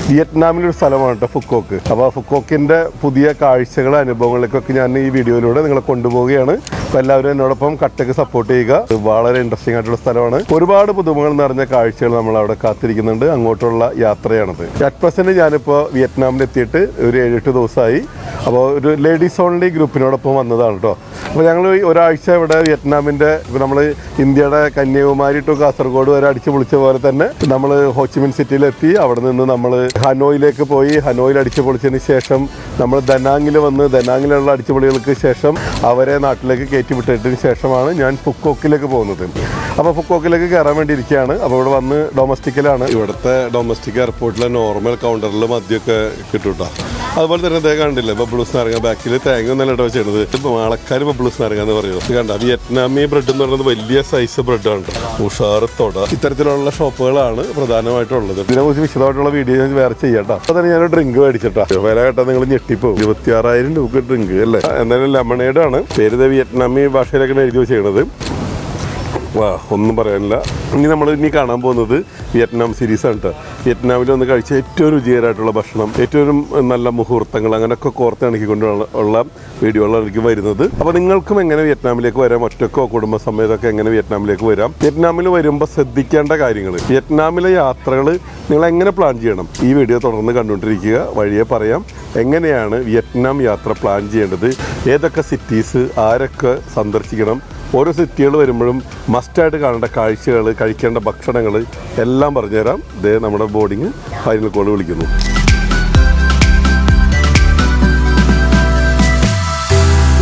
വിയറ്റ്നാമിലൊരു സ്ഥലമാണ് കേട്ടോ ഫുക്കോക്ക്. അപ്പോൾ ഫുക്കോക്കിൻ്റെ പുതിയ കാഴ്ചകളും അനുഭവങ്ങളിലേക്കൊക്കെ ഞാൻ ഈ വീഡിയോയിലൂടെ നിങ്ങളെ കൊണ്ടുപോവുകയാണ്. അപ്പോൾ എല്ലാവരും എന്നോടൊപ്പം കട്ടക്ക് സപ്പോർട്ട് ചെയ്യുക. വളരെ ഇൻട്രസ്റ്റിംഗ് ആയിട്ടുള്ള സ്ഥലമാണ്. ഒരുപാട് പുതുമകൾ നിറഞ്ഞ കാഴ്ചകൾ നമ്മൾ അവിടെ കാത്തിരിക്കുന്നുണ്ട്. അങ്ങോട്ടുള്ള യാത്രയാണത്. അറ്റ് പ്രസന്റ് ഞാനിപ്പോൾ വിയറ്റ്നാമിലെത്തിയിട്ട് ഒരു 7-8 ദിവസമായി. അപ്പോൾ ഒരു ലേഡീസ് ഓൺലി ഗ്രൂപ്പിനോടൊപ്പം വന്നതാണ് കേട്ടോ. അപ്പോൾ ഞങ്ങൾ ഒരാഴ്ച ഇവിടെ വിയറ്റ്നാമിൻ്റെ നമ്മൾ ഇന്ത്യയുടെ കന്യാകുമാരി ടു കാസർഗോഡ് വരെ അടിച്ചു പൊളിച്ച പോലെ തന്നെ നമ്മൾ ഹോച്ചിമിൻ സിറ്റിയിലെത്തി. അവിടെ നിന്ന് നമ്മൾ ഹനോയിലേക്ക് പോയി. ഹനോയിൽ അടിച്ചു പൊളിച്ചതിന് ശേഷം നമ്മൾ ദനാങ്ങിൽ വന്ന് ദനാങ്ങിലുള്ള അടിച്ചുപൊളികൾക്ക് ശേഷം അവരെ നാട്ടിലേക്ക് കയറ്റി വിട്ടതിന് ശേഷമാണ് ഞാൻ ഫുക്കോക്കിലേക്ക് പോകുന്നത്. അപ്പോൾ ഫുക്കോക്കിലേക്ക് കയറാൻ വേണ്ടി ഇരിക്കുകയാണ്. അപ്പോൾ ഇവിടെ വന്ന് ഡൊമസ്റ്റിക്കിലാണ്. ഇവിടുത്തെ ഡൊമസ്റ്റിക് എയർപോർട്ടിലെ നോർമൽ കൗണ്ടറിൽ മദ്യമൊക്കെ കിട്ടും കേട്ടോ. അതുപോലെ തന്നെ ഇതേ കണ്ടില്ലേ ബബ്ലൂസ് നാരങ്ങ, ബാക്കിൽ തേങ്ങ ഒന്നല്ല ഇട ചെയ്യണത്. ആൾക്കാർ ബബ്ലൂസ് നാരങ്ങ എന്ന് പറയുന്നത് കണ്ട. വിയറ്റ്നാമി ബ്രെഡ് എന്ന് പറയുന്നത് വലിയ സൈസ് ബ്രെഡാണ്. ഉഷാറത്തോടെ ഇത്തരത്തിലുള്ള ഷോപ്പുകളാണ് പ്രധാനമായിട്ടുള്ളത്. ഇതിനെക്കുറിച്ച് വിശദമായിട്ടുള്ള വീഡിയോ ഞാൻ വേറെ ചെയ്യാട്ടോ. അപ്പോൾ തന്നെ ഞാനൊരു ഡ്രിങ്ക് മേടിച്ചിട്ടാ. വില കേട്ടാൽ നിങ്ങൾ ഞെട്ടിപ്പോകും. 26,000 രൂപ ഡ്രിങ്ക് അല്ലേ. എന്തായാലും ലെമണേഡ് ആണ്. പേര് വിയറ്റ്നാമി ഭാഷയിലൊക്കെയാണ് എഴുതി ചെയ്യണത്. വാ, ഒന്നും പറയാനില്ല. ഇനി കാണാൻ പോകുന്നത് വിയറ്റ്നാം സീരീസാണ് കേട്ടോ. വിയറ്റ്നാമിൽ വന്ന് കഴിച്ച ഏറ്റവും രുചികരമായിട്ടുള്ള ഭക്ഷണം, ഏറ്റവും നല്ല മുഹൂർത്തങ്ങൾ, അങ്ങനെയൊക്കെ കോർത്തിണക്കിക്കൊണ്ടുള്ള വീഡിയോകളാണ് എനിക്ക് വരുന്നത്. അപ്പോൾ നിങ്ങൾക്കും എങ്ങനെ വിയറ്റ്നാമിലേക്ക് വരാം, ഒറ്റക്കോ കുടുംബസമേതമൊക്കെ എങ്ങനെ വിയറ്റ്നാമിലേക്ക് വരാം, വിയറ്റ്നാമിൽ വരുമ്പോൾ ശ്രദ്ധിക്കേണ്ട കാര്യങ്ങൾ, വിയറ്റ്നാമിലെ യാത്രകൾ നിങ്ങൾ എങ്ങനെ പ്ലാൻ ചെയ്യണം, ഈ വീഡിയോ തുടർന്ന് കണ്ടുകൊണ്ടിരിക്കുക. വഴിയെ പറയാം എങ്ങനെയാണ് വിയറ്റ്നാം യാത്ര പ്ലാൻ ചെയ്യേണ്ടത്, ഏതൊക്കെ സിറ്റീസ് ആരൊക്കെ സന്ദർശിക്കണം, ഓരോ സിറ്റികൾ വരുമ്പോഴും മസ്റ്റായിട്ട് കാണേണ്ട കാഴ്ചകൾ, കഴിക്കേണ്ട ഭക്ഷണങ്ങൾ എല്ലാം പറഞ്ഞുതരാം. ഇതേ നമ്മുടെ ബോർഡിങ് ഫൈനൽ കോൾ വിളിക്കുന്നു.